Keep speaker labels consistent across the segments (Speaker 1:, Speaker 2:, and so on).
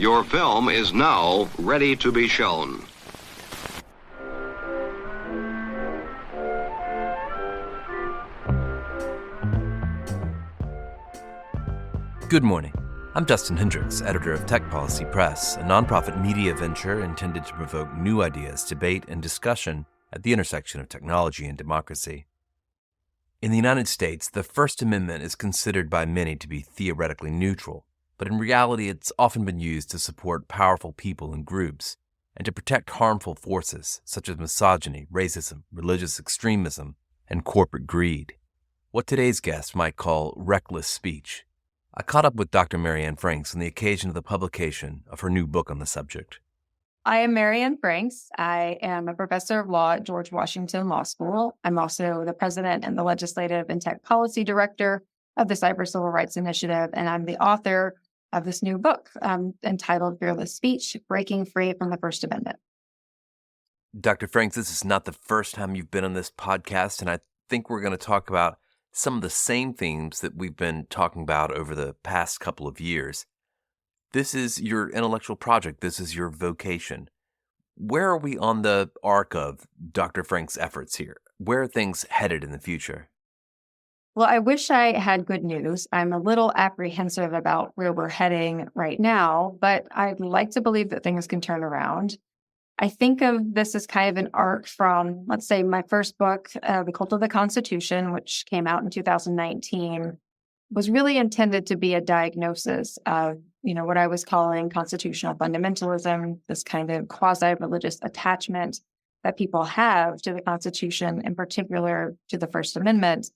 Speaker 1: Your film is now ready to be shown.
Speaker 2: Good morning. I'm Justin Hendricks, editor of Tech Policy Press, a nonprofit media venture intended to provoke new ideas, debate, and discussion at the intersection of technology and democracy. In the United States, the First Amendment is considered by many to be theoretically neutral, but in reality it's often been used to support powerful people and groups, and to protect harmful forces such as misogyny, racism, religious extremism, and corporate greed. What today's guest might call reckless speech. I caught up with Dr. Marianne Franks on the occasion of the publication of her new book on the subject.
Speaker 3: I am Marianne Franks. I am a professor of law at George Washington Law School. I'm also the president and the legislative and tech policy director of the Cyber Civil Rights Initiative, and I'm the author of this new book entitled Fearless Speech, Breaking Free from the First Amendment.
Speaker 2: Dr. Franks, this is not the first time you've been on this podcast, and I think we're going to talk about some of the same themes that we've been talking about over the past couple of years. This is your intellectual project. This is your vocation. Where are we on the arc of Dr. Franks' efforts here? Where are things headed in the future?
Speaker 3: Well, I wish I had good news. I'm a little apprehensive about where we're heading right now, but I'd like to believe that things can turn around. I think of this as kind of an arc from, let's say, my first book, The Cult of the Constitution, which came out in 2019, was really intended to be a diagnosis of, what I was calling constitutional fundamentalism, this kind of quasi-religious attachment that people have to the Constitution, in particular to the First Amendment.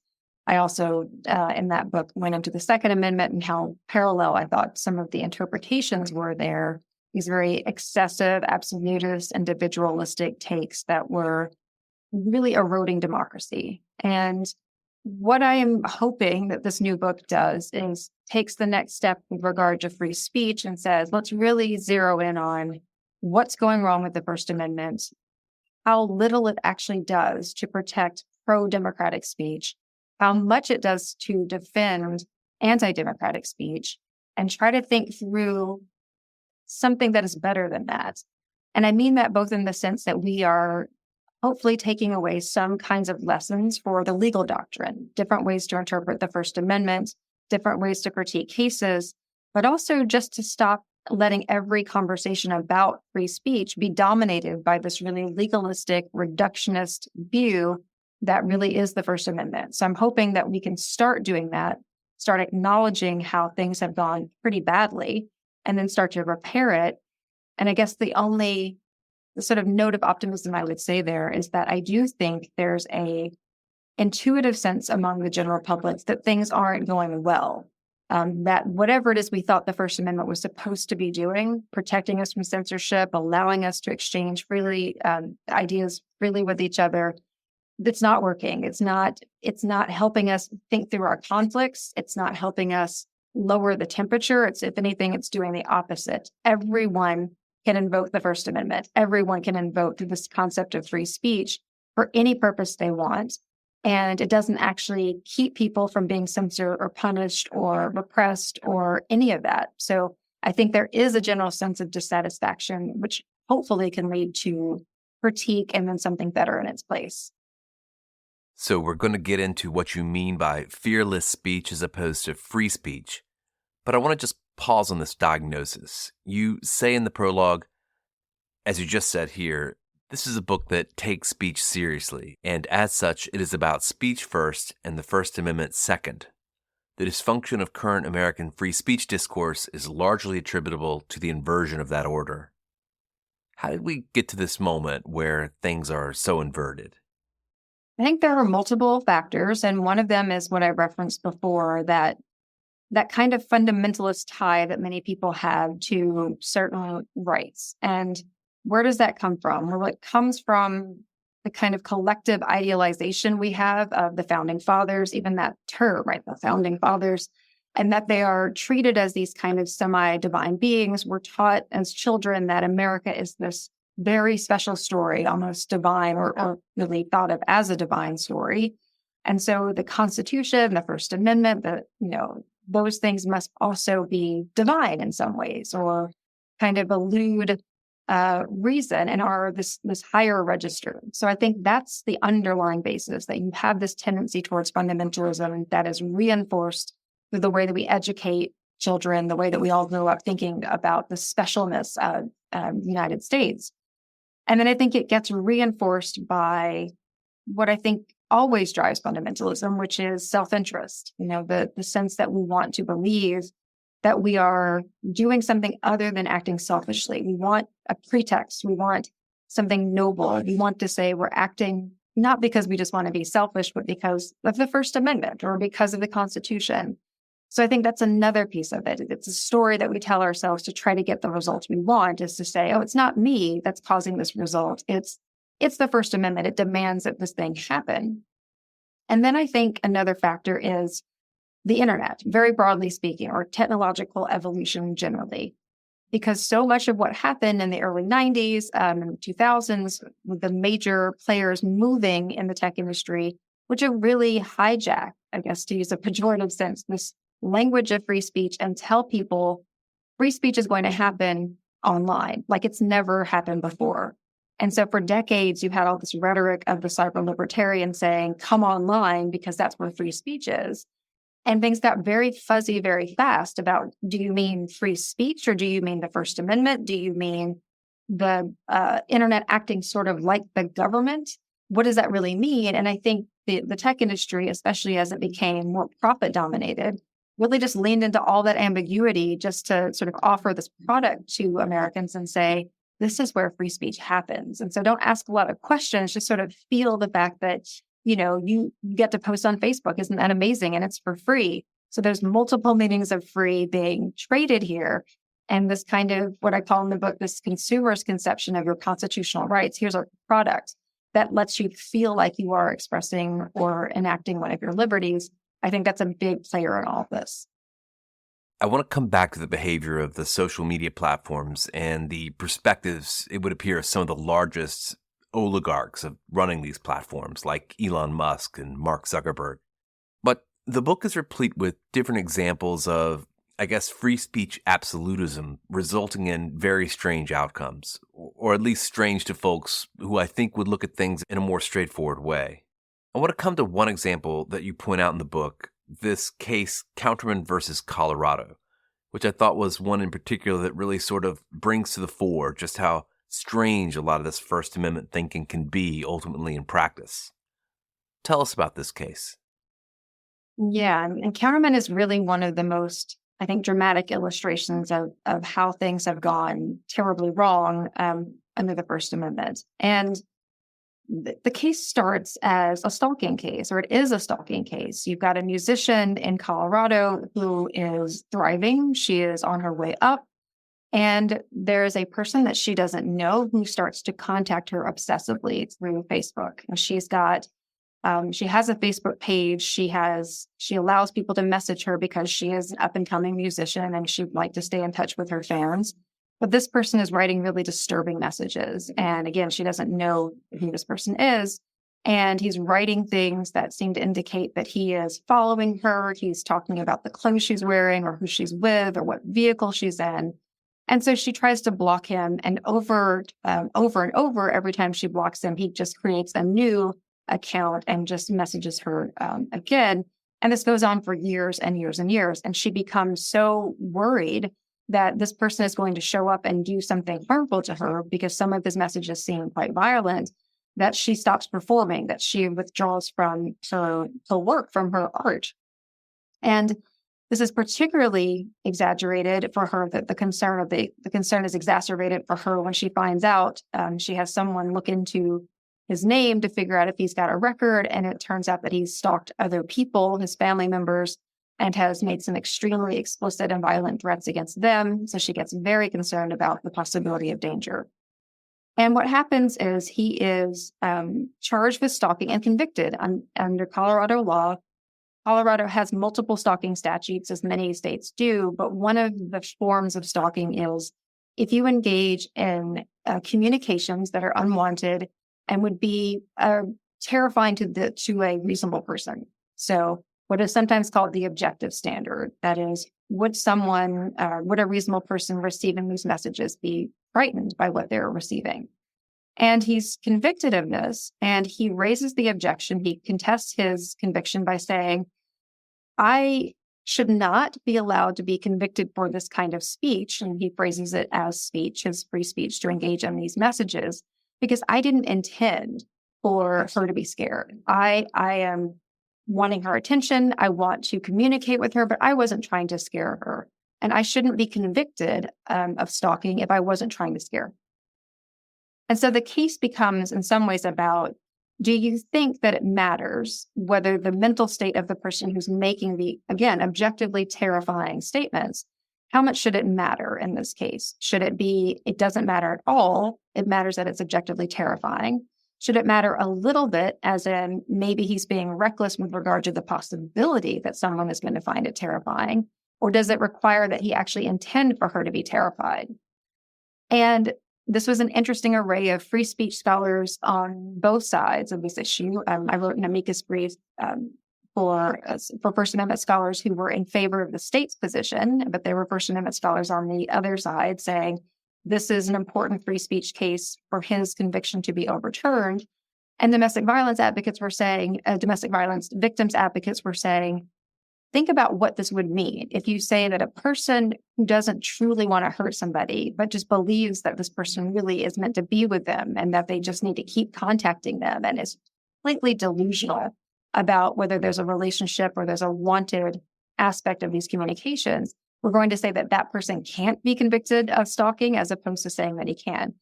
Speaker 3: I also, in that book, went into the Second Amendment and how parallel I thought some of the interpretations were there. These very excessive, absolutist, individualistic takes that were really eroding democracy. And what I am hoping that this new book does is takes the next step with regard to free speech and says, let's really zero in on what's going wrong with the First Amendment, how little it actually does to protect pro-democratic speech, how much it does to defend anti-democratic speech, and try to think through something that is better than that. And I mean that both in the sense that we are hopefully taking away some kinds of lessons for the legal doctrine, different ways to interpret the First Amendment, different ways to critique cases, but also just to stop letting every conversation about free speech be dominated by this really legalistic, reductionist view that really is the First Amendment. So I'm hoping that we can start doing that, start acknowledging how things have gone pretty badly, and then start to repair it. And I guess the sort of note of optimism I would say there is that I do think there's a intuitive sense among the general public that things aren't going well, that whatever it is we thought the First Amendment was supposed to be doing, protecting us from censorship, allowing us to exchange freely, ideas freely with each other, it's not working. It's not helping us think through our conflicts. It's not helping us lower the temperature. If anything, it's doing the opposite. Everyone can invoke the First Amendment. Everyone can invoke this concept of free speech for any purpose they want. And it doesn't actually keep people from being censored or punished or repressed or any of that. So I think there is a general sense of dissatisfaction, which hopefully can lead to critique and then something better in its place.
Speaker 2: So we're going to get into what you mean by fearless speech as opposed to free speech. But I want to just pause on this diagnosis. You say in the prologue, as you just said here, this is a book that takes speech seriously, and as such, it is about speech first and the First Amendment second. The dysfunction of current American free speech discourse is largely attributable to the inversion of that order. How did we get to this moment where things are so inverted?
Speaker 3: I think there are multiple factors, and one of them is what I referenced before, that kind of fundamentalist tie that many people have to certain rights. And where does that come from? Well, it comes from the kind of collective idealization we have of the Founding Fathers, even that term, right, the Founding Fathers, and that they are treated as these kind of semi-divine beings. We're taught as children that America is this very special story, almost divine, or really thought of as a divine story. And so the Constitution, the First Amendment, those things must also be divine in some ways, or kind of elude reason and are this higher register. So I think that's the underlying basis, that you have this tendency towards fundamentalism that is reinforced through the way that we educate children, the way that we all grow up thinking about the specialness of the United States. And then I think it gets reinforced by what I think always drives fundamentalism, which is self-interest. The sense that we want to believe that we are doing something other than acting selfishly. We want a pretext. We want something noble. We want to say we're acting not because we just want to be selfish, but because of the First Amendment or because of the Constitution. So I think that's another piece of it. It's a story that we tell ourselves to try to get the results we want, is to say, oh, it's not me that's causing this result. It's the First Amendment. It demands that this thing happen. And then I think another factor is the internet, very broadly speaking, or technological evolution generally. Because so much of what happened in the early 90s and the 2000s, with the major players moving in the tech industry, which have really hijacked, I guess to use a pejorative sense, this language of free speech and tell people free speech is going to happen online, like it's never happened before. And so for decades, you had all this rhetoric of the cyber libertarian saying, come online because that's where free speech is. And things got very fuzzy very fast about, do you mean free speech or do you mean the First Amendment? Do you mean the internet acting sort of like the government? What does that really mean? And I think the tech industry, especially as it became more profit dominated, really just leaned into all that ambiguity just to sort of offer this product to Americans and say, this is where free speech happens. And so don't ask a lot of questions, just sort of feel the fact that you get to post on Facebook. Isn't that amazing? And it's for free. So there's multiple meanings of free being traded here. And this kind of what I call in the book, this consumer's conception of your constitutional rights. Here's a product that lets you feel like you are expressing or enacting one of your liberties. I think that's a big player in all of this.
Speaker 2: I want to come back to the behavior of the social media platforms and the perspectives, it would appear, of some of the largest oligarchs of running these platforms, like Elon Musk and Mark Zuckerberg. But the book is replete with different examples of, I guess, free speech absolutism resulting in very strange outcomes, or at least strange to folks who I think would look at things in a more straightforward way. I want to come to one example that you point out in the book, this case, Counterman versus Colorado, which I thought was one in particular that really sort of brings to the fore just how strange a lot of this First Amendment thinking can be ultimately in practice. Tell us about this case.
Speaker 3: Yeah, and Counterman is really one of the most, I think, dramatic illustrations of how things have gone terribly wrong under the First Amendment. And the case starts as a stalking case, or it is a stalking case. You've got a musician in Colorado who is thriving. She is on her way up. And there's a person that she doesn't know who starts to contact her obsessively through Facebook. And she's got, she has a Facebook page. She allows people to message her because she is an up and coming musician and she'd like to stay in touch with her fans. But this person is writing really disturbing messages. And again, she doesn't know who this person is. And he's writing things that seem to indicate that he is following her. He's talking about the clothes she's wearing or who she's with or what vehicle she's in. And so she tries to block him. And over and over, every time she blocks him, he just creates a new account and just messages her again. And this goes on for years and years and years. And she becomes so worried that this person is going to show up and do something harmful to her because some of his messages seem quite violent, that she stops performing, that she withdraws from her work, from her art. And this is particularly exaggerated for her, that the concern is exacerbated for her when she finds out she has someone look into his name to figure out if he's got a record. And it turns out that he's stalked other people, his family members, and has made some extremely explicit and violent threats against them. So she gets very concerned about the possibility of danger. And what happens is he is charged with stalking and convicted under Colorado law. Colorado has multiple stalking statutes, as many states do, but one of the forms of stalking is if you engage in communications that are unwanted and would be terrifying to a reasonable person. So what is sometimes called the objective standard. That is, would would a reasonable person receiving these messages be frightened by what they're receiving? And he's convicted of this, and he raises the objection. He contests his conviction by saying, I should not be allowed to be convicted for this kind of speech. And he phrases it as speech, his free speech, to engage in these messages, because I didn't intend for her to be scared. I am wanting her attention. I want to communicate with her, but I wasn't trying to scare her. And I shouldn't be convicted of stalking if I wasn't trying to scare her. And so the case becomes in some ways about, do you think that it matters whether the mental state of the person who's making the, again, objectively terrifying statements, how much should it matter in this case? Should it be, it doesn't matter at all, it matters that it's objectively terrifying? Should it matter a little bit, as in maybe he's being reckless with regard to the possibility that someone is going to find it terrifying? Or does it require that he actually intend for her to be terrified? And this was an interesting array of free speech scholars on both sides of this issue. I wrote an amicus brief for First Amendment scholars who were in favor of the state's position, but there were First Amendment scholars on the other side saying this is an important free speech case for his conviction to be overturned. And domestic violence victims advocates were saying, think about what this would mean if you say that a person who doesn't truly want to hurt somebody, but just believes that this person really is meant to be with them and that they just need to keep contacting them and is completely delusional about whether there's a relationship or there's a wanted aspect of these communications, we're going to say that that person can't be convicted of stalking as opposed to saying that he can.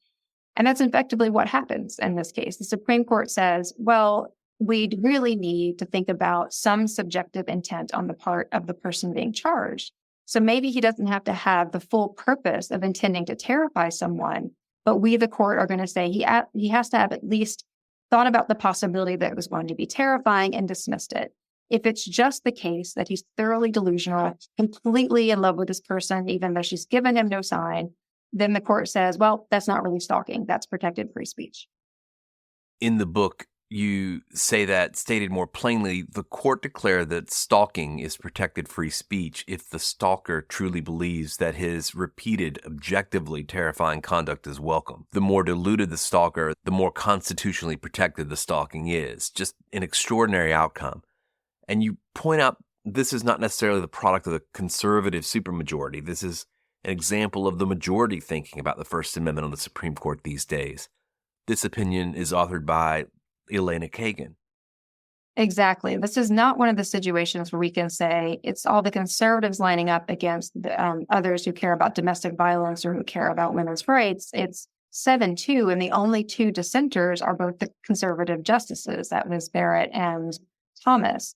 Speaker 3: And that's effectively what happens in this case. The Supreme Court says, well, we'd really need to think about some subjective intent on the part of the person being charged. So maybe he doesn't have to have the full purpose of intending to terrify someone, but we, the court, are going to say he has to have at least thought about the possibility that it was going to be terrifying and dismissed it. If it's just the case that he's thoroughly delusional, completely in love with this person, even though she's given him no sign, then the court says, well, that's not really stalking. That's protected free speech.
Speaker 2: In the book, you say that, stated more plainly, the court declared that stalking is protected free speech if the stalker truly believes that his repeated, objectively terrifying conduct is welcome. The more deluded the stalker, the more constitutionally protected the stalking is. Just an extraordinary outcome. And you point out this is not necessarily the product of the conservative supermajority. This is an example of the majority thinking about the First Amendment on the Supreme Court these days. This opinion is authored by Elena Kagan.
Speaker 3: Exactly. This is not one of the situations where we can say it's all the conservatives lining up against the, others who care about domestic violence or who care about women's rights. It's 7-2, and the only two dissenters are both the conservative justices, that was Barrett and Thomas.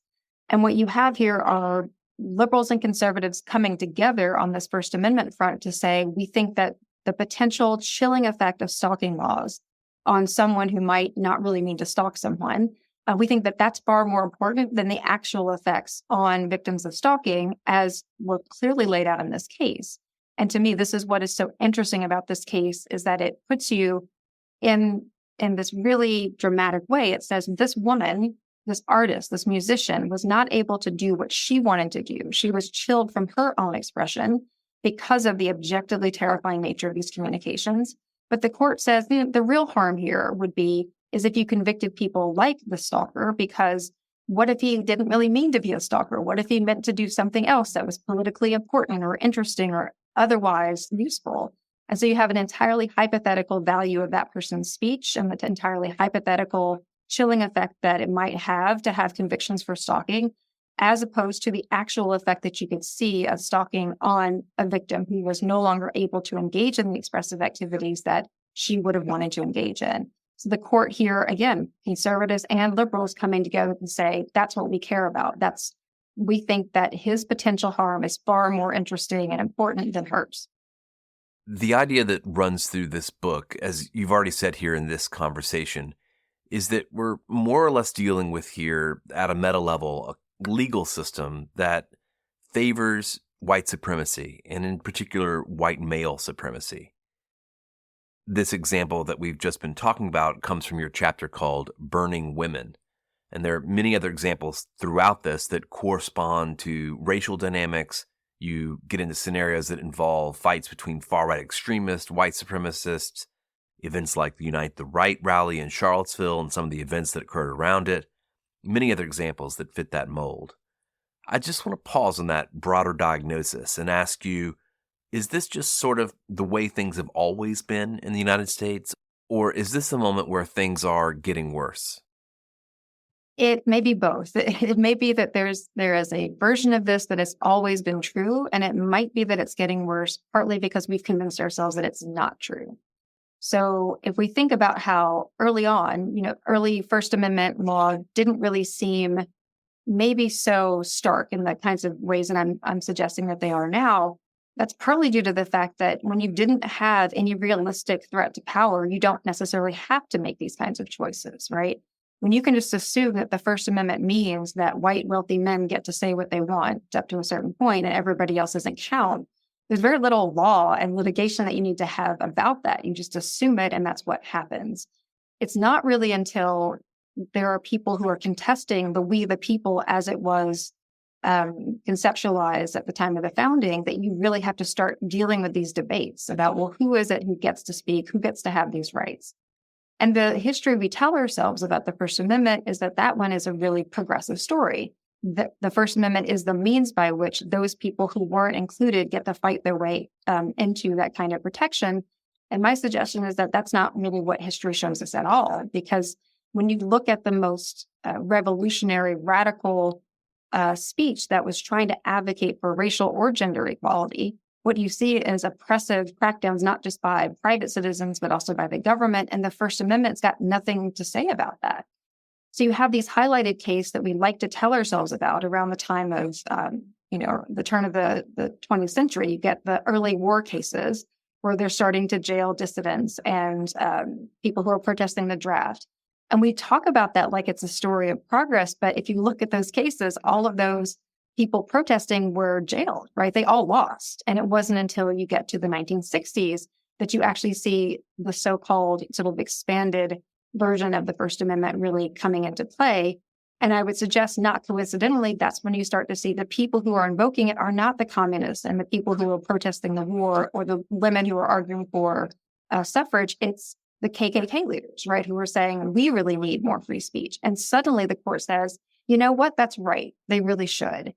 Speaker 3: And what you have here are liberals and conservatives coming together on this First Amendment front to say, we think that the potential chilling effect of stalking laws on someone who might not really mean to stalk someone, we think that that's far more important than the actual effects on victims of stalking, as were clearly laid out in this case. And to me, this is what is so interesting about this case, is that it puts you in this really dramatic way. It says this woman, this artist, this musician, was not able to do what she wanted to do. She was chilled from her own expression because of the objectively terrifying nature of these communications. But the court says the real harm here is if you convicted people like the stalker, because what if he didn't really mean to be a stalker? What if he meant to do something else that was politically important or interesting or otherwise useful? And so you have an entirely hypothetical value of that person's speech and the entirely hypothetical chilling effect that it might have to have convictions for stalking, as opposed to the actual effect that you could see of stalking on a victim who was no longer able to engage in the expressive activities that she would have wanted to engage in. So the court here, again, conservatives and liberals coming together and say, that's what we care about. We think that his potential harm is far more interesting and important than hers.
Speaker 2: The idea that runs through this book, as you've already said here in this conversation, is that we're more or less dealing with here at a meta level, a legal system that favors white supremacy, and in particular, white male supremacy. This example that we've just been talking about comes from your chapter called Burning Women. And there are many other examples throughout this that correspond to racial dynamics You get into scenarios that involve fights between far-right extremists, white supremacists, events like the Unite the Right rally in Charlottesville and some of the events that occurred around it, many other examples that fit that mold. I just want to pause on that broader diagnosis and ask you, is this just sort of the way things have always been in the United States, or is this a moment where things are getting worse?
Speaker 3: It may be both. It may be that there is a version of this that has always been true, and it might be that it's getting worse, partly because we've convinced ourselves that it's not true. So if we think about how early on, early First Amendment law didn't really seem maybe so stark in the kinds of ways that I'm suggesting that they are now, that's partly due to the fact that when you didn't have any realistic threat to power, you don't necessarily have to make these kinds of choices, right? When you can just assume that the First Amendment means that white wealthy men get to say what they want up to a certain point and everybody else doesn't count, there's very little law and litigation that you need to have about that. You just assume it, and that's what happens. It's not really until there are people who are contesting the we the people as it was conceptualized at the time of the founding that you really have to start dealing with these debates about, well, who is it who gets to speak, who gets to have these rights? And the history we tell ourselves about the First Amendment is that one is a really progressive story. The First Amendment is the means by which those people who weren't included get to fight their way into that kind of protection. And my suggestion is that that's not really what history shows us at all, because when you look at the most revolutionary, radical speech that was trying to advocate for racial or gender equality, what you see is oppressive crackdowns, not just by private citizens, but also by the government. And the First Amendment's got nothing to say about that. So you have these highlighted cases that we like to tell ourselves about around the time of, the turn of the 20th century. You get the early war cases where they're starting to jail dissidents and people who are protesting the draft. And we talk about that like it's a story of progress. But if you look at those cases, all of those people protesting were jailed, right? They all lost. And it wasn't until you get to the 1960s that you actually see the so-called sort of expanded version of the First Amendment really coming into play. And I would suggest, not coincidentally, that's when you start to see the people who are invoking it are not the communists and the people who are protesting the war or the women who are arguing for suffrage. It's the KKK leaders, right, who are saying, we really need more free speech. And suddenly the court says, you know what, that's right. They really should.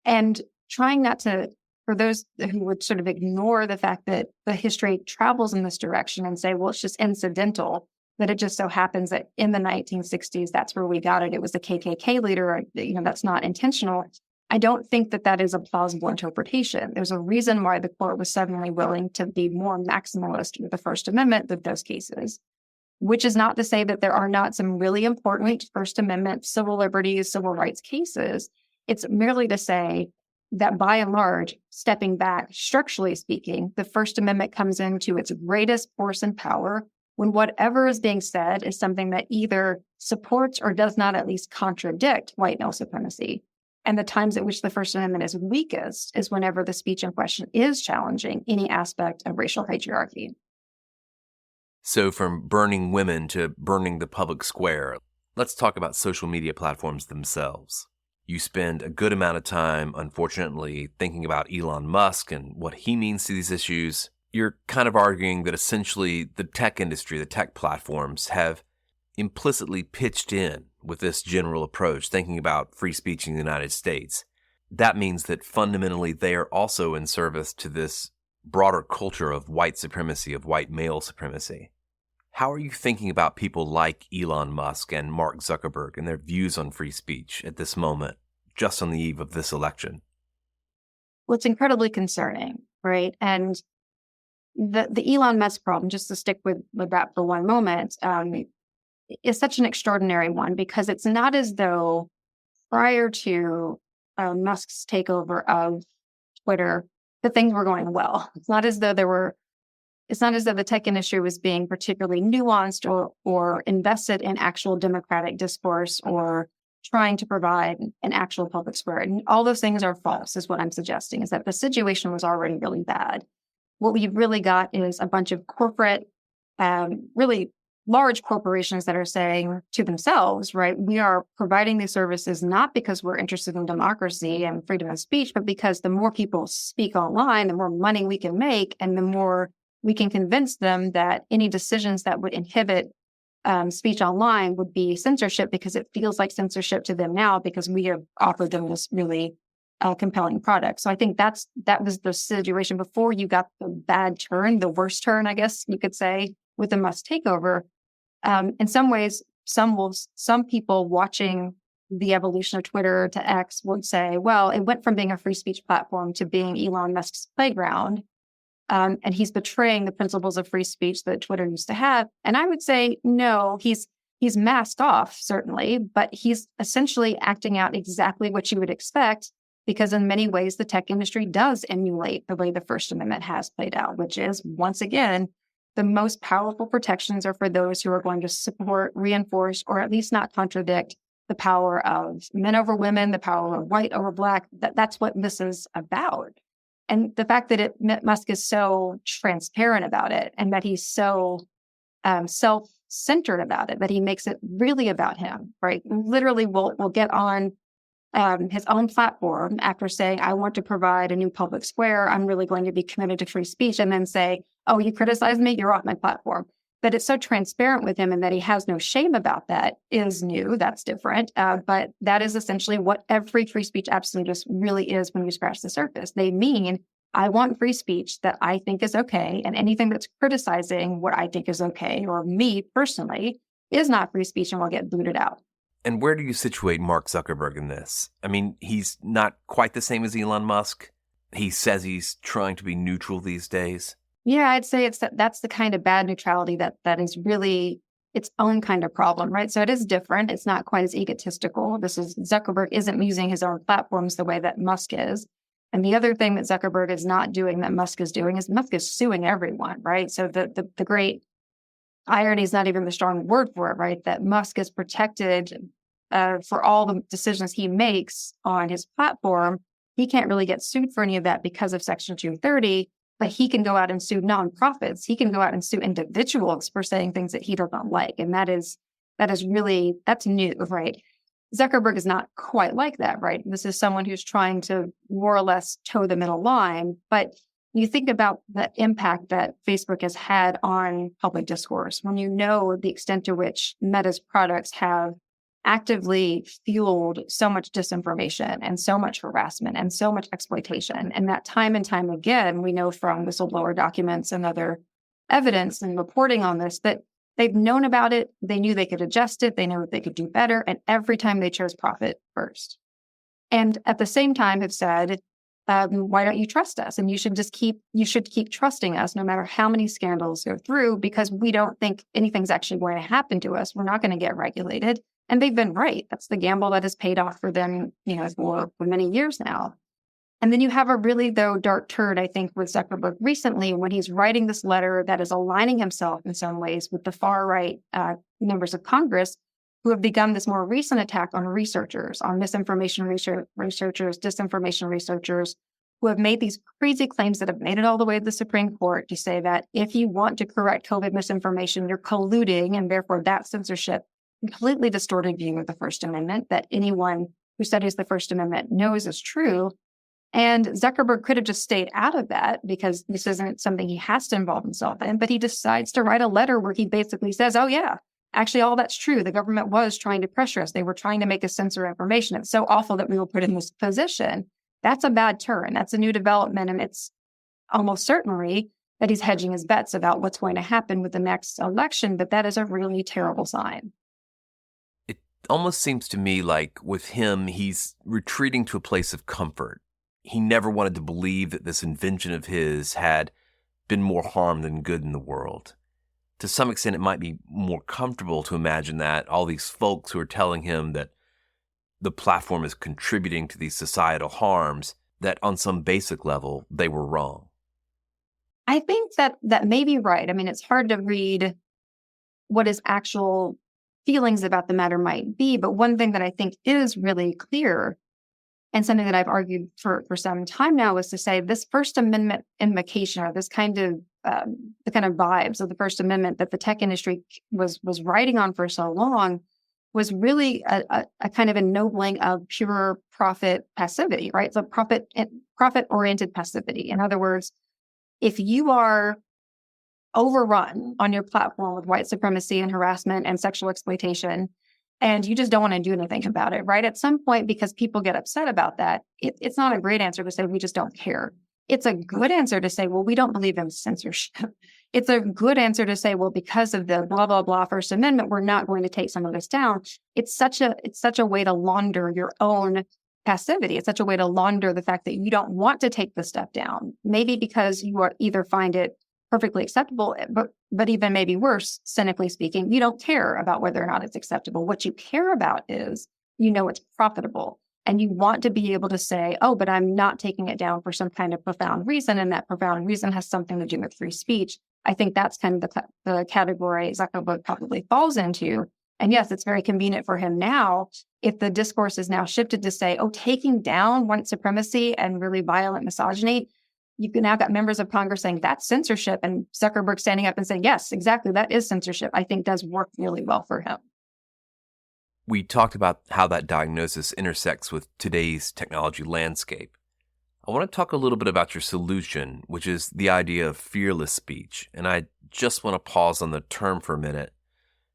Speaker 3: And trying not to, for those who would sort of ignore the fact that the history travels in this direction and say, well, it's just incidental, that it just so happens that in the 1960s, that's where we got it. It was the KKK leader, that's not intentional. I don't think that is a plausible interpretation. There's a reason why the court was suddenly willing to be more maximalist with the First Amendment than those cases, which is not to say that there are not some really important First Amendment civil liberties, civil rights cases. It's merely to say that by and large, stepping back, structurally speaking, the First Amendment comes into its greatest force and power when whatever is being said is something that either supports or does not at least contradict white male supremacy. And the times at which the First Amendment is weakest is whenever the speech in question is challenging any aspect of racial patriarchy.
Speaker 2: So from burning women to burning the public square, let's talk about social media platforms themselves. You spend a good amount of time, unfortunately, thinking about Elon Musk and what he means to these issues. You're kind of arguing that essentially the tech industry, the tech platforms, have implicitly pitched in with this general approach, thinking about free speech in the United States. That means that fundamentally they are also in service to this broader culture of white supremacy, of white male supremacy. How are you thinking about people like Elon Musk and Mark Zuckerberg and their views on free speech at this moment, just on the eve of this election?
Speaker 3: Well, it's incredibly concerning, right? And the Elon Musk problem, just to stick with that for one moment, is such an extraordinary one because it's not as though prior to Musk's takeover of Twitter, that things were going well. It's not as though the tech industry was being particularly nuanced or invested in actual democratic discourse or trying to provide an actual public square. And all those things are false, is what I'm suggesting, is that the situation was already really bad. What we've really got is a bunch of corporate, really large corporations that are saying to themselves, right, we are providing these services not because we're interested in democracy and freedom of speech, but because the more people speak online, the more money we can make, and the more we can convince them that any decisions that would inhibit speech online would be censorship, because it feels like censorship to them now because we have offered them this really compelling product. So I think that was the situation before you got the bad turn, the worst turn, I guess you could say, with the Musk takeover. In some ways, some people watching the evolution of Twitter to X would say, well, it went from being a free speech platform to being Elon Musk's playground. And he's betraying the principles of free speech that Twitter used to have. And I would say, no, he's masked off, certainly, but he's essentially acting out exactly what you would expect, because in many ways, the tech industry does emulate the way the First Amendment has played out, which is, once again, the most powerful protections are for those who are going to support, reinforce, or at least not contradict the power of men over women, the power of white over black. That's what this is about. And the fact that Musk is so transparent about it, and that he's so self-centered about it, that he makes it really about him, right? Literally will get on his own platform after saying, I want to provide a new public square. I'm really going to be committed to free speech, and then say, oh, you criticize me, you're off my platform. That it's so transparent with him and that he has no shame about that is new. That's different. But that is essentially what every free speech absolutist really is when you scratch the surface. They mean, I want free speech that I think is okay, and anything that's criticizing what I think is okay, or me personally, is not free speech and will get booted out.
Speaker 2: And where do you situate Mark Zuckerberg in this? I mean, he's not quite the same as Elon Musk. He says he's trying to be neutral these days.
Speaker 3: Yeah, I'd say that's the kind of bad neutrality that is really its own kind of problem, right? So it is different. It's not quite as egotistical. Zuckerberg isn't using his own platforms the way that Musk is. And the other thing that Zuckerberg is not doing that Musk is doing is Musk is suing everyone, right? So the great irony is not even the strong word for it, right? That Musk is protected for all the decisions he makes on his platform. He can't really get sued for any of that because of Section 230, but he can go out and sue nonprofits. He can go out and sue individuals for saying things that he doesn't like. And that's new, right? Zuckerberg is not quite like that, right? This is someone who's trying to more or less toe the middle line. But you think about the impact that Facebook has had on public discourse, when you know the extent to which Meta's products have actively fueled so much disinformation and so much harassment and so much exploitation. And that time and time again, we know from whistleblower documents and other evidence and reporting on this, that they've known about it. They knew they could adjust it. They know that they could do better. And every time they chose profit first. And at the same time have said, why don't you trust us? And you should keep trusting us no matter how many scandals go through, because we don't think anything's actually going to happen to us. We're not going to get regulated. And they've been right. That's the gamble that has paid off for them, for many years now. And then you have a really, though, dark turn, I think, with Zuckerberg recently, when he's writing this letter that is aligning himself in some ways with the far right members of Congress who have begun this more recent attack on researchers, on misinformation researchers, disinformation researchers, who have made these crazy claims that have made it all the way to the Supreme Court to say that if you want to correct COVID misinformation, you're colluding, and therefore that censorship completely distorted view of the First Amendment that anyone who studies the First Amendment knows is true. And Zuckerberg could have just stayed out of that because this isn't something he has to involve himself in, but he decides to write a letter where he basically says, oh yeah, actually all that's true. The government was trying to pressure us. They were trying to make us censor information. It's so awful that we were put in this position. That's a bad turn. That's a new development. And it's almost certainly that he's hedging his bets about what's going to happen with the next election, but that is a really terrible sign.
Speaker 2: It almost seems to me like with him, he's retreating to a place of comfort. He never wanted to believe that this invention of his had been more harm than good in the world. To some extent, it might be more comfortable to imagine that all these folks who are telling him that the platform is contributing to these societal harms, that on some basic level, they were wrong.
Speaker 3: I think that may be right. I mean, it's hard to read what his actual feelings about the matter might be. But one thing that I think is really clear, and something that I've argued for some time now, is to say this First Amendment invocation, or this kind of the kind of vibes of the First Amendment that the tech industry was writing on for so long was really a kind of ennobling of pure profit passivity, right? So profit-oriented passivity. In other words, if you are overrun on your platform with white supremacy and harassment and sexual exploitation, and you just don't want to do anything about it, right? At some point, because people get upset about that, it's not a great answer to say, we just don't care. It's a good answer to say, well, we don't believe in censorship. It's a good answer to say, well, because of the blah, blah, blah First Amendment, we're not going to take some of this down. It's such a way to launder your own passivity. It's such a way to launder the fact that you don't want to take the stuff down. Maybe because you either find it perfectly acceptable, but even maybe worse, cynically speaking, you don't care about whether or not it's acceptable. What you care about is, it's profitable. And you want to be able to say, oh, but I'm not taking it down for some kind of profound reason. And that profound reason has something to do with free speech. I think that's kind of the category Zuckerberg probably falls into. And yes, it's very convenient for him now if the discourse is now shifted to say, oh, taking down white supremacy and really violent misogyny, you've now got members of Congress saying that's censorship, and Zuckerberg standing up and saying, yes, exactly, that is censorship, I think does work really well for him.
Speaker 2: We talked about how that diagnosis intersects with today's technology landscape. I want to talk a little bit about your solution, which is the idea of fearless speech. And I just want to pause on the term for a minute,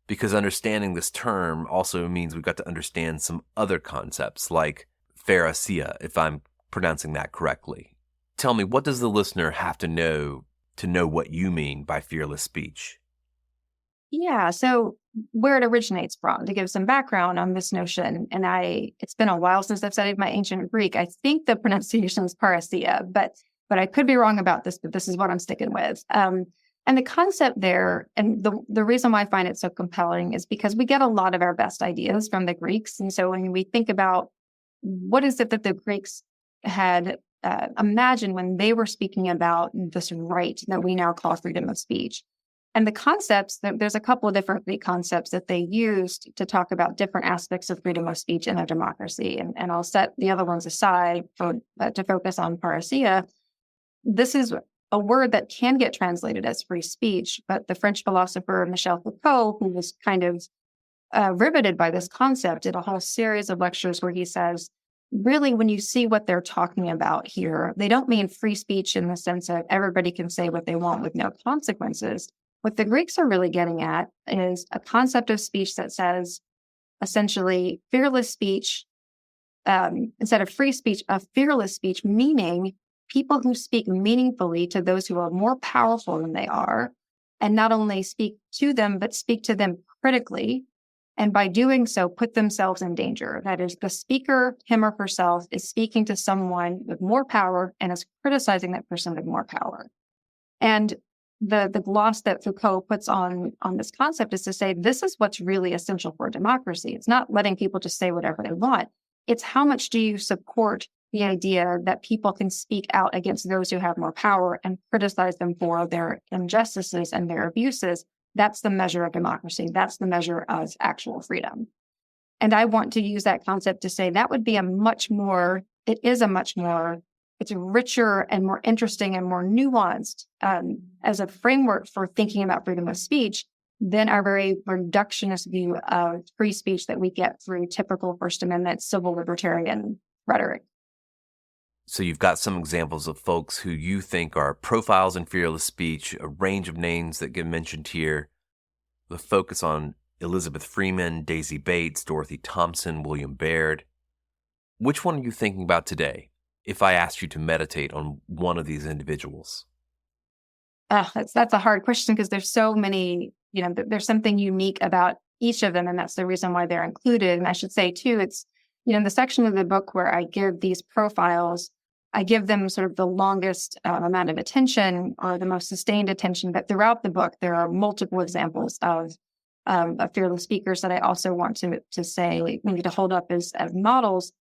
Speaker 2: because understanding this term also means we've got to understand some other concepts like pharisee, if I'm pronouncing that correctly. Tell me, what does the listener have to know what you mean by fearless speech?
Speaker 3: Yeah, so where it originates from, to give some background on this notion, and it's been a while since I've studied my ancient Greek. I think the pronunciation is parousia, but I could be wrong about this, but this is what I'm sticking with. And the concept there, and the reason why I find it so compelling is because we get a lot of our best ideas from the Greeks. And so when we think about what is it that the Greeks had imagined when they were speaking about this right that we now call freedom of speech. And the concepts, there's a couple of different Greek concepts that they used to talk about different aspects of freedom of speech in a democracy. And I'll set the other ones aside to focus on parousia. This is a word that can get translated as free speech, but the French philosopher Michel Foucault, who was kind of riveted by this concept, did a whole series of lectures where he says, really, when you see what they're talking about here, they don't mean free speech in the sense of everybody can say what they want with no consequences. What the Greeks are really getting at is a concept of speech that says, essentially, fearless speech, instead of free speech, a fearless speech, meaning people who speak meaningfully to those who are more powerful than they are, and not only speak to them, but speak to them critically, and by doing so, put themselves in danger. That is, the speaker, him or herself, is speaking to someone with more power and is criticizing that person with more power. And the gloss that Foucault puts on this concept is to say, this is what's really essential for democracy. It's not letting people just say whatever they want. It's how much do you support the idea that people can speak out against those who have more power and criticize them for their injustices and their abuses. That's the measure of democracy. That's the measure of actual freedom. And I want to use that concept to say that would be it's richer and more interesting and more nuanced as a framework for thinking about freedom of speech than our very reductionist view of free speech that we get through typical First Amendment civil libertarian rhetoric.
Speaker 2: So you've got some examples of folks who you think are profiles in fearless speech, a range of names that get mentioned here. The focus on Elizabeth Freeman, Daisy Bates, Dorothy Thompson, William Baird. Which one are you thinking about today, if I asked you to meditate on one of these individuals?
Speaker 3: That's a hard question because there's so many, there's something unique about each of them, and that's the reason why they're included. And I should say, too, it's, in the section of the book where I give these profiles, I give them sort of the longest amount of attention or the most sustained attention. But throughout the book, there are multiple examples of fearless speakers that I also want to say, maybe to hold up as models.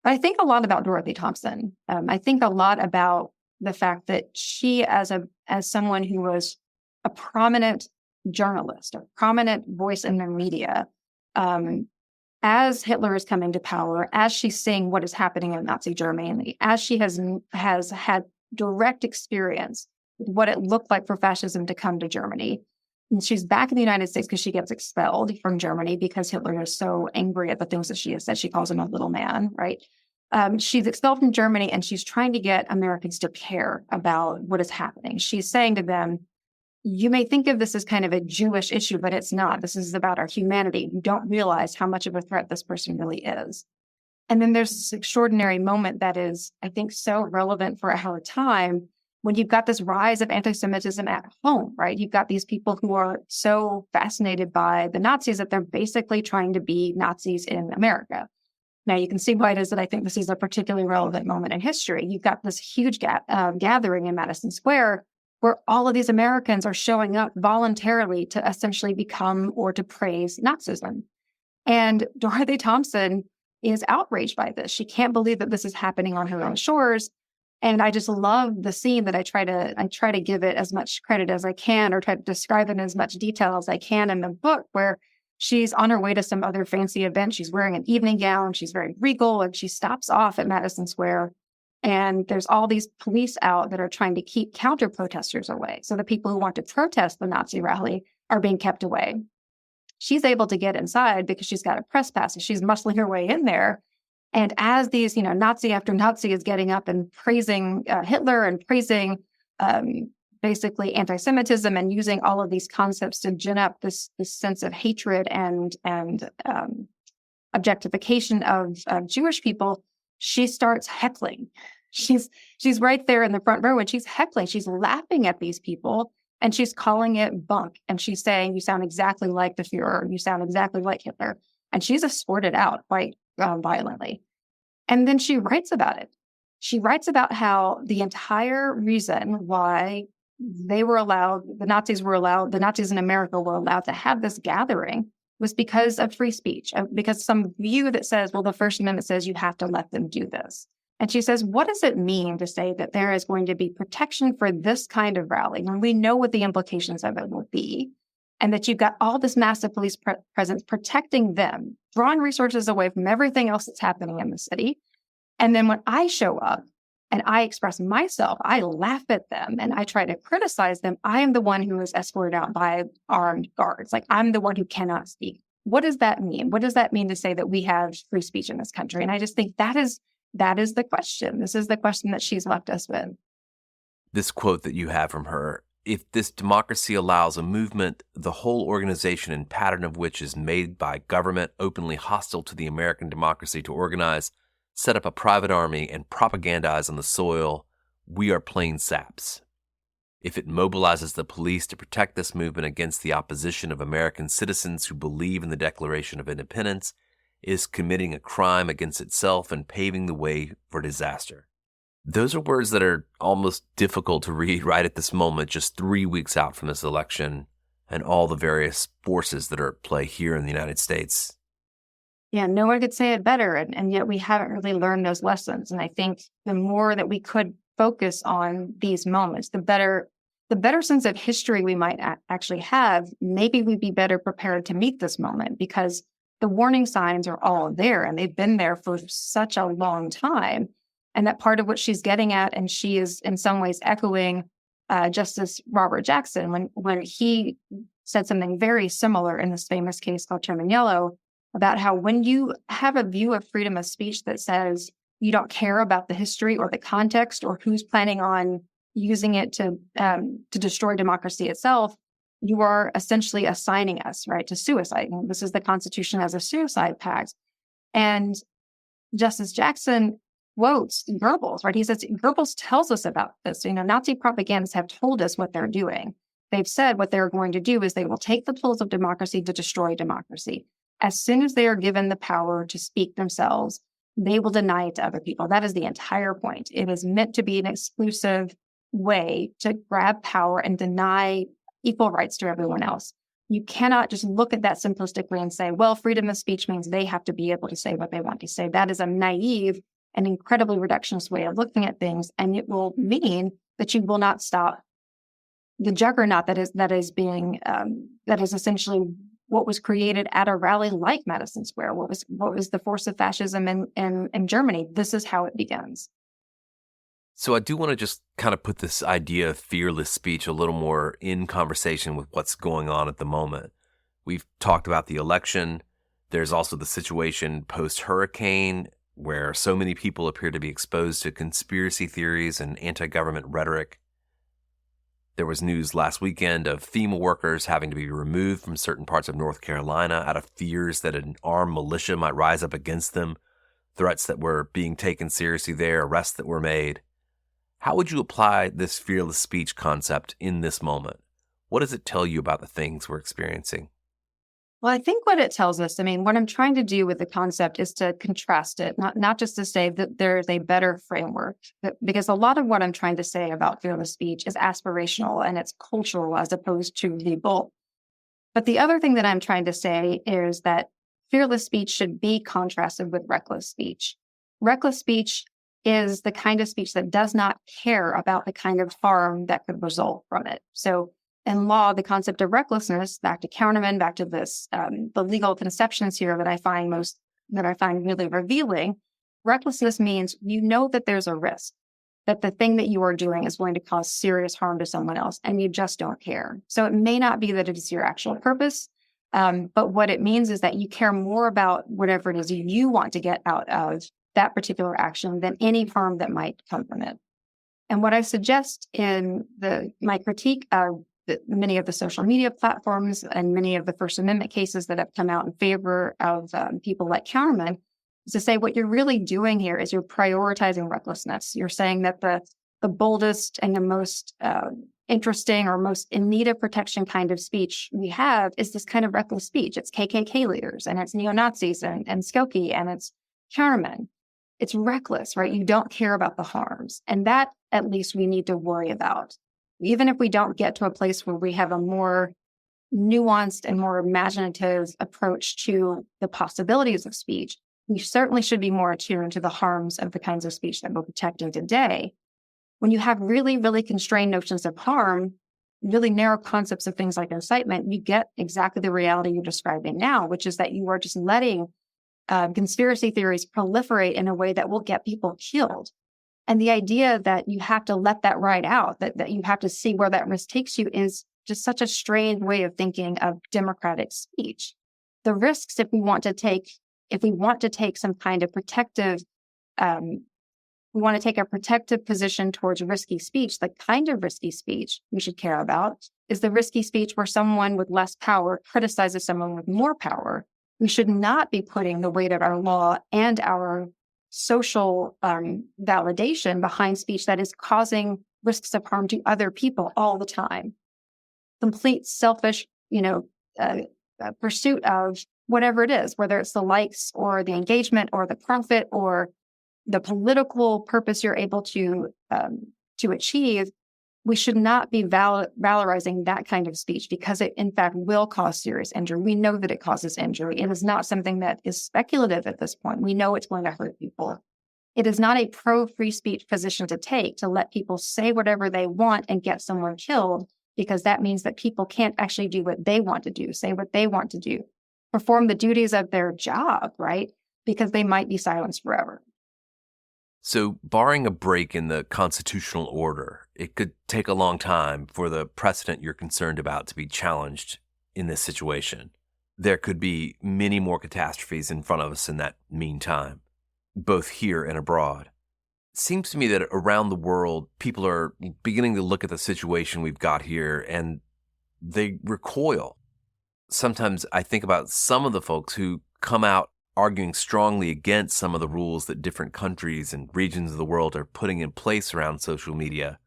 Speaker 3: But I think a lot about Dorothy Thompson. I think a lot about the fact that she, as someone who was a prominent journalist, a prominent voice in the media, as Hitler is coming to power, as she's seeing what is happening in Nazi Germany, as she has had direct experience what it looked like for fascism to come to Germany. And she's back in the United States because she gets expelled from Germany because Hitler is so angry at the things that she has said. She calls him a little man, right? She's expelled from Germany, and she's trying to get Americans to care about what is happening. She's saying to them, you may think of this as kind of a Jewish issue, but it's not. This is about our humanity. You don't realize how much of a threat this person really is. And then there's this extraordinary moment that is, I think, so relevant for our time when you've got this rise of anti-Semitism at home, right? You've got these people who are so fascinated by the Nazis that they're basically trying to be Nazis in America. Now, you can see why it is that I think this is a particularly relevant moment in history. You've got this huge gathering in Madison Square where all of these Americans are showing up voluntarily to essentially become or to praise Nazism. And Dorothy Thompson is outraged by this. She can't believe that this is happening on her own shores. And I just love the scene that I try to give it as much credit as I can, or try to describe it in as much detail as I can in the book, where she's on her way to some other fancy event. She's wearing an evening gown. She's very regal, and she stops off at Madison Square. And there's all these police out that are trying to keep counter protesters away. So the people who want to protest the Nazi rally are being kept away. She's able to get inside because she's got a press pass, and she's muscling her way in there. And as these, Nazi after Nazi is getting up and praising Hitler and praising basically anti-Semitism and using all of these concepts to gin up this sense of hatred and objectification of Jewish people, she starts heckling. She's right there in the front row, and she's heckling. She's laughing at these people, and she's calling it bunk. And she's saying, you sound exactly like the Fuhrer. You sound exactly like Hitler. And she's escorted out quite violently. And then she writes about it. She writes about how the entire reason why the Nazis in America were allowed to have this gathering was because of free speech, because some view that says, well, the First Amendment says you have to let them do this. And she says, what does it mean to say that there is going to be protection for this kind of rally when we know what the implications of it will be, and that you've got all this massive police presence protecting them, drawing resources away from everything else that's happening in the city? And then when I show up and I express myself, I laugh at them and I try to criticize them. I am the one who is escorted out by armed guards. Like, I'm the one who cannot speak. What does that mean? What does that mean to say that we have free speech in this country? And I just think that is the question. This is the question that she's left us with.
Speaker 2: This quote that you have from her: if this democracy allows a movement, the whole organization and pattern of which is made by government openly hostile to the American democracy to organize, set up a private army, and propagandize on the soil, we are plain saps. If it mobilizes the police to protect this movement against the opposition of American citizens who believe in the Declaration of Independence, it is committing a crime against itself and paving the way for disaster. Those are words that are almost difficult to read right at this moment, just 3 weeks out from this election and all the various forces that are at play here in the United States.
Speaker 3: Yeah, no one could say it better. And yet we haven't really learned those lessons. And I think the more that we could focus on these moments, the better sense of history we might actually have. Maybe we'd be better prepared to meet this moment, because the warning signs are all there and they've been there for such a long time. And that part of what she's getting at, and she is in some ways echoing Justice Robert Jackson when he said something very similar in this famous case called Terminiello, about how when you have a view of freedom of speech that says you don't care about the history or the context or who's planning on using it to destroy democracy itself, you are essentially assigning us, right, to suicide. And this is the Constitution as a suicide pact. And Justice Jackson quotes Goebbels, right? He says, Goebbels tells us about this. Nazi propagandists have told us what they're doing. They've said what they're going to do is they will take the tools of democracy to destroy democracy. As soon as they are given the power to speak themselves, they will deny it to other people. That is the entire point. It is meant to be an exclusive way to grab power and deny equal rights to everyone else. You cannot just look at that simplistically and say, well, freedom of speech means they have to be able to say what they want to say. That is a naive and incredibly reductionist way of looking at things. And it will mean that you will not stop the juggernaut that is essentially what was created at a rally like Madison Square. What was the force of fascism in Germany? This is how it begins.
Speaker 2: So I do want to just kind of put this idea of fearless speech a little more in conversation with what's going on at the moment. We've talked about the election. There's also the situation post-hurricane, where so many people appear to be exposed to conspiracy theories and anti-government rhetoric. There was news last weekend of FEMA workers having to be removed from certain parts of North Carolina out of fears that an armed militia might rise up against them, threats that were being taken seriously there, arrests that were made. How would you apply this fearless speech concept in this moment? What does it tell you about the things we're experiencing?
Speaker 3: Well, I think what it tells us, what I'm trying to do with the concept is to contrast it, not just to say that there's a better framework, because a lot of what I'm trying to say about fearless speech is aspirational and it's cultural as opposed to the bold. But the other thing that I'm trying to say is that fearless speech should be contrasted with reckless speech. Reckless speech is the kind of speech that does not care about the kind of harm that could result from it. So in law, the concept of recklessness, back to Counterman, back to this, the legal conceptions here that I find really revealing. Recklessness means you know that there's a risk, that the thing that you are doing is going to cause serious harm to someone else, and you just don't care. So it may not be that it is your actual purpose, but what it means is that you care more about whatever it is you want to get out of that particular action than any harm that might come from it. And what I suggest in my critique of many of the social media platforms and many of the First Amendment cases that have come out in favor of people like Counterman is to say what you're really doing here is you're prioritizing recklessness. You're saying that the boldest and the most interesting or most in need of protection kind of speech we have is this kind of reckless speech. It's KKK leaders and it's neo-Nazis and Skokie and it's Counterman. It's reckless, right? You don't care about the harms. And that, at least, we need to worry about. Even if we don't get to a place where we have a more nuanced and more imaginative approach to the possibilities of speech, we certainly should be more attuned to the harms of the kinds of speech that we're protecting today. When you have really, really constrained notions of harm, really narrow concepts of things like incitement, you get exactly the reality you're describing now, which is that you are just letting conspiracy theories proliferate in a way that will get people killed. And the idea that you have to let that ride out, that you have to see where that risk takes you is just such a strange way of thinking of democratic speech. The risks, if we want to take some kind of protective, we want to take a protective position towards risky speech, the kind of risky speech we should care about is the risky speech where someone with less power criticizes someone with more power. We should not be putting the weight of our law and our social validation behind speech that is causing risks of harm to other people all the time. Complete selfish, pursuit of whatever it is, whether it's the likes or the engagement or the profit or the political purpose you're able to achieve. We should not be valorizing that kind of speech because it, in fact, will cause serious injury. We know that it causes injury. It is not something that is speculative at this point. We know it's going to hurt people. It is not a pro-free speech position to take to let people say whatever they want and get someone killed, because that means that people can't actually do what they want to do, say what they want to do, perform the duties of their job, right? Because they might be silenced forever.
Speaker 2: So, barring a break in the constitutional order, it could take a long time for the precedent you're concerned about to be challenged in this situation. There could be many more catastrophes in front of us in that meantime, both here and abroad. It seems to me that around the world, people are beginning to look at the situation we've got here and they recoil. Sometimes I think about some of the folks who come out arguing strongly against some of the rules that different countries and regions of the world are putting in place around social media.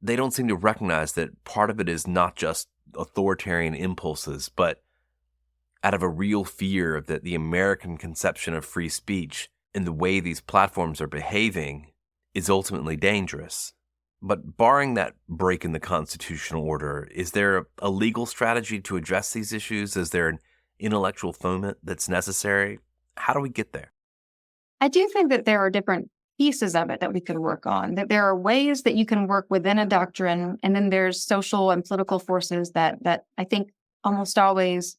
Speaker 2: They don't seem to recognize that part of it is not just authoritarian impulses, but out of a real fear that the American conception of free speech and the way these platforms are behaving is ultimately dangerous. But barring that break in the constitutional order, is there a legal strategy to address these issues? Is there an intellectual foment that's necessary? How do we get there?
Speaker 3: I do think that there are different pieces of it that we could work on, that there are ways that you can work within a doctrine, and then there's social and political forces that I think almost always,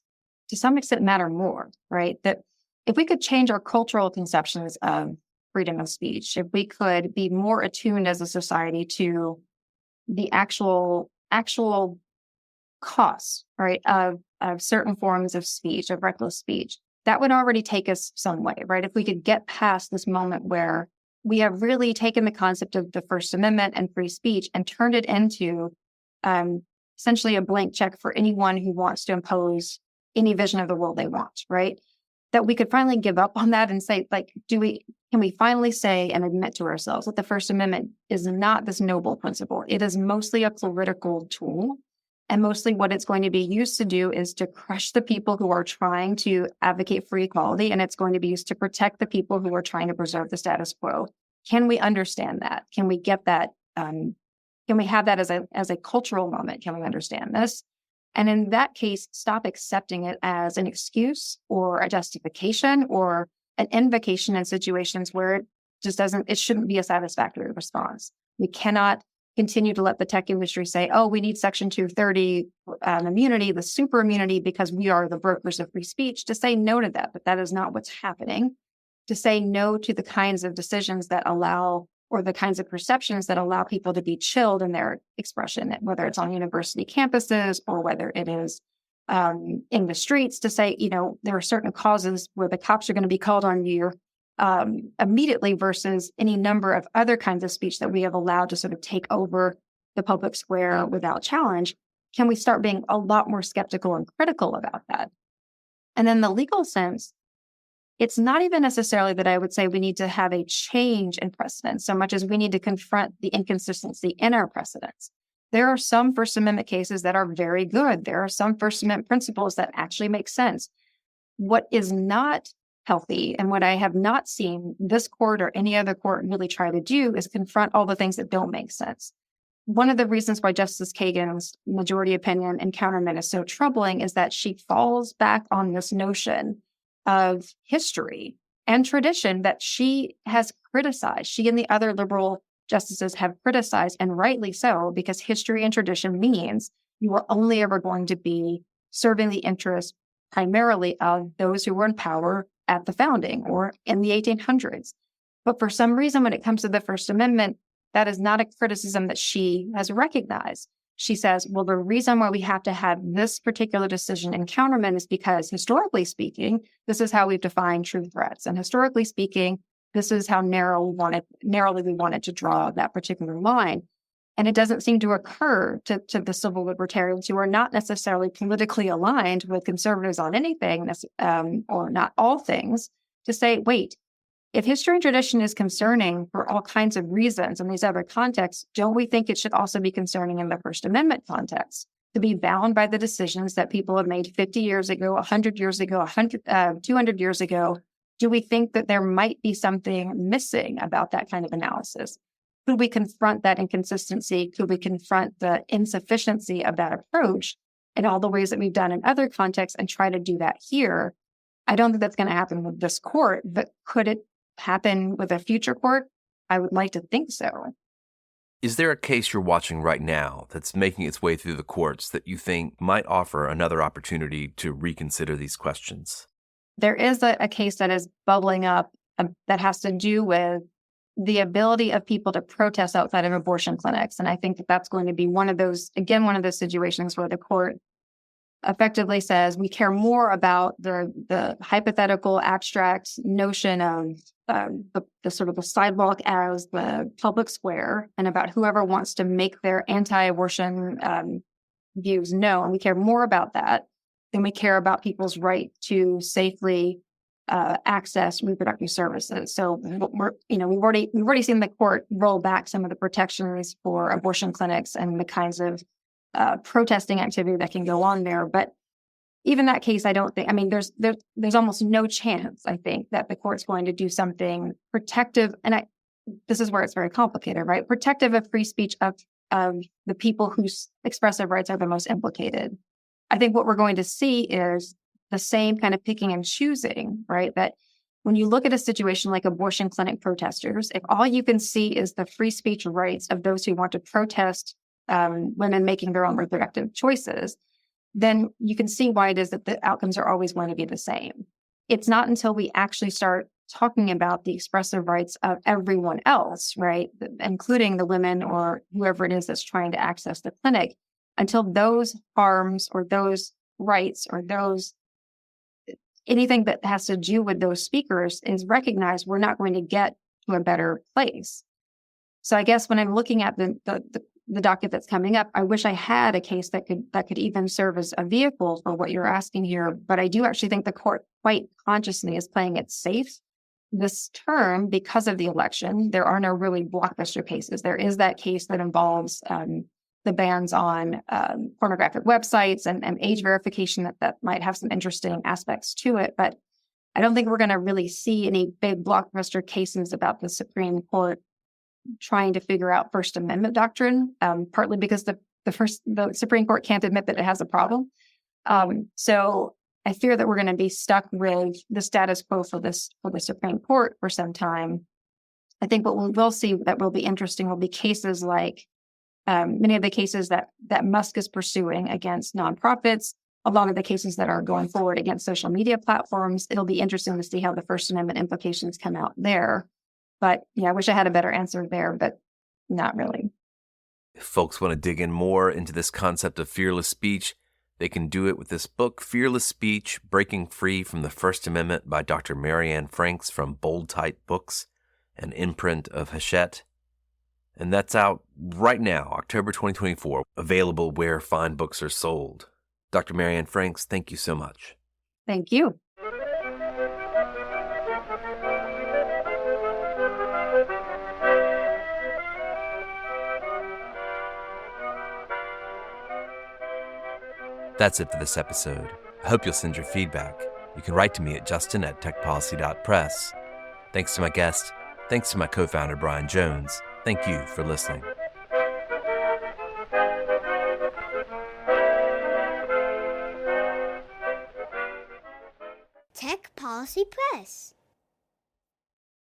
Speaker 3: to some extent, matter more, right? That if we could change our cultural conceptions of freedom of speech, if we could be more attuned as a society to the actual costs, right, of certain forms of speech, of reckless speech, that would already take us some way, right? If we could get past this moment where we have really taken the concept of the First Amendment and free speech and turned it into essentially a blank check for anyone who wants to impose any vision of the world they want, right? That we could finally give up on that and say, like, can we finally say and admit to ourselves that the First Amendment is not this noble principle? It is mostly a political tool. And mostly what it's going to be used to do is to crush the people who are trying to advocate for equality, and it's going to be used to protect the people who are trying to preserve the status quo. Can we understand that? Can we get that? Can we have that as a cultural moment? Can we understand this? And in that case, stop accepting it as an excuse or a justification or an invocation in situations where it shouldn't be a satisfactory response. We cannot continue to let the tech industry say, oh, we need Section 230 immunity, the super immunity, because we are the brokers of free speech, to say no to that. But that is not what's happening. To say no to the kinds of decisions that allow, or the kinds of perceptions that allow people to be chilled in their expression, whether it's on university campuses or whether it is in the streets, to say, there are certain causes where the cops are going to be called on you immediately versus any number of other kinds of speech that we have allowed to sort of take over the public square without challenge. Can we start being a lot more skeptical and critical about that? And in the legal sense, it's not even necessarily that I would say we need to have a change in precedent so much as we need to confront the inconsistency in our precedents. There are some First Amendment cases that are very good. There are some First Amendment principles that actually make sense. What is not healthy and what I have not seen this court or any other court really try to do is confront all the things that don't make sense. One of the reasons why Justice Kagan's majority opinion in Counterman is so troubling is that she falls back on this notion of history and tradition that she has criticized. She and the other liberal justices have criticized, and rightly so, because history and tradition means you are only ever going to be serving the interests primarily of those who were in power at the founding or in the 1800s. But for some reason, when it comes to the First Amendment, that is not a criticism that she has recognized. She says, well, the reason why we have to have this particular decision in Counterman is because, historically speaking, this is how we've defined true threats. And historically speaking, this is how narrowly we wanted to draw that particular line. And it doesn't seem to occur to the civil libertarians who are not necessarily politically aligned with conservatives on anything, or not all things, to say, wait, if history and tradition is concerning for all kinds of reasons in these other contexts, don't we think it should also be concerning in the First Amendment context, to be bound by the decisions that people have made 50 years ago, 100 years ago, 200 years ago? Do we think that there might be something missing about that kind of analysis? Could we confront that inconsistency? Could we confront the insufficiency of that approach in all the ways that we've done in other contexts and try to do that here? I don't think that's going to happen with this court, but could it happen with a future court? I would like to think so.
Speaker 2: Is there a case you're watching right now that's making its way through the courts that you think might offer another opportunity to reconsider these questions?
Speaker 3: There is a case that is bubbling up that has to do with the ability of people to protest outside of abortion clinics. And I think that that's going to be one of those situations where the court effectively says we care more about the hypothetical abstract notion of the sort of the sidewalk as the public square, and about whoever wants to make their anti-abortion views known. We care more about that than we care about people's right to safely access reproductive services. So we've already seen the court roll back some of the protections for abortion clinics and the kinds of protesting activity that can go on there. But even that case, I don't think, there's almost no chance, I think, that the court's going to do something protective. And this is where it's very complicated, right? Protective of free speech of the people whose expressive rights are the most implicated. I think what we're going to see is the same kind of picking and choosing, right? That when you look at a situation like abortion clinic protesters, if all you can see is the free speech rights of those who want to protest women making their own reproductive choices, then you can see why it is that the outcomes are always going to be the same. It's not until we actually start talking about the expressive rights of everyone else, right? Including the women or whoever it is that's trying to access the clinic, until those harms or those rights or those anything that has to do with those speakers is recognized, we're not going to get to a better place. So I guess when I'm looking at the docket that's coming up, I wish I had a case that could even serve as a vehicle for what you're asking here. But I do actually think the court quite consciously is playing it safe this term because of the election. There are no really blockbuster cases. There is that case that involves the bans on pornographic websites and age verification that might have some interesting aspects to it. But I don't think we're going to really see any big blockbuster cases about the Supreme Court trying to figure out First Amendment doctrine, partly because the Supreme Court can't admit that it has a problem. So I fear that we're going to be stuck with the status quo for the Supreme Court for some time. I think what we will see that will be interesting will be cases like many of the cases that Musk is pursuing against nonprofits, a lot of the cases that are going forward against social media platforms. It'll be interesting to see how the First Amendment implications come out there. But yeah, I wish I had a better answer there, but not really.
Speaker 2: If folks want to dig in more into this concept of fearless speech, they can do it with this book, Fearless Speech, Breaking Free from the First Amendment by Dr. Marianne Franks from Bold Type Books, an imprint of Hachette. And that's out right now, October 2024, available where fine books are sold. Dr. Marianne Franks, thank you so much.
Speaker 3: Thank you.
Speaker 2: That's it for this episode. I hope you'll send your feedback. You can write to me at justin@techpolicy.press. Thanks to my guest. Thanks to my co-founder, Brian Jones. Thank you for listening.
Speaker 4: Tech Policy Press.